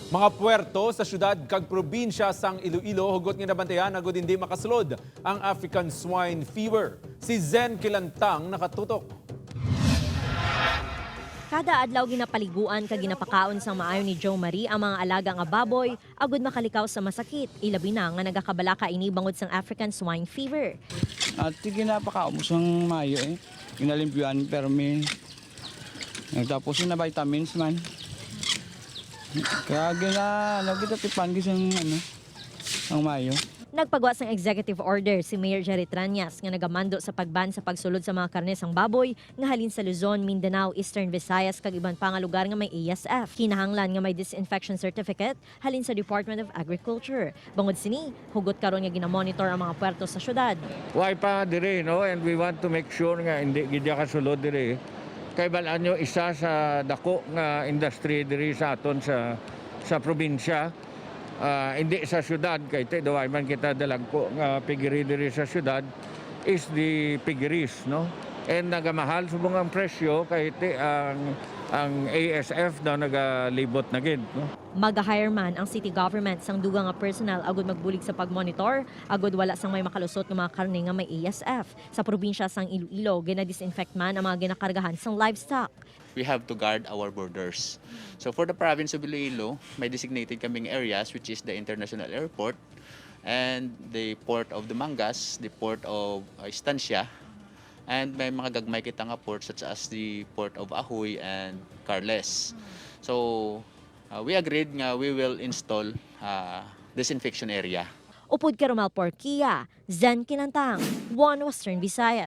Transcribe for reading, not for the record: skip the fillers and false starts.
Mga puwerto sa syudad kag probinsya sang Iloilo hugot nga nabantayan agud hindi makasulod ang African swine fever. Si Zen Kilantang nakatutok. Kada adlaw ginapaliguan kag ginapakaon sang maayo ni Joe Marie ang mga alaga nga baboy agud makalikaw sa masakit ilabi na nga nagakabalaka ini bangod sang African swine fever. At ginapakaon mo sang mayo Ginalimpyuan permi. Tapos na vitamins man. Kaya kita tipan gisang ang mayo. Nagpagawa sang executive order si Mayor Jerry Tranyas nga nagamando sa pagban sa pagsulod sa mga karne sang baboy nga halin sa Luzon, Mindanao, Eastern Visayas kag iban pa nga lugar nga may ASF. Kinahanglan nga may disinfection certificate halin sa Department of Agriculture. Bangod sini, hugot karon nga ginamonitor ang mga puerto sa syudad. Why pa dire no, and we want to make sure nga hindi gid kasulod dire. Kay balaan nyo isa sa dako nga industry diri sa aton sa probinsya. Hindi sa syudad kay te daway man kita dalagko nga piggery diri sa syudad is the piggeries no, and nagamahal subong ang presyo kay te ang ASF daw nagalibot na gid no. Mag-hire man ang city government sang dugang nga personal agud magbulig sa pagmonitor agud wala sang may makalusot nga mga karne nga may ASF. Sa probinsya sang Iloilo gina-disinfect man ang mga ginakargahan sang livestock. We have to guard our borders. So for the province of Iloilo, may designated kaming areas which is the International Airport and the Port of the Mangas, the Port of Estancia, and may mga gagmay kita nga port such as the Port of Ahoy and Carles. So we agreed nga we will install disinfection area. Upod Carumal Porquia, Zen Kinantang, One Western Visayas.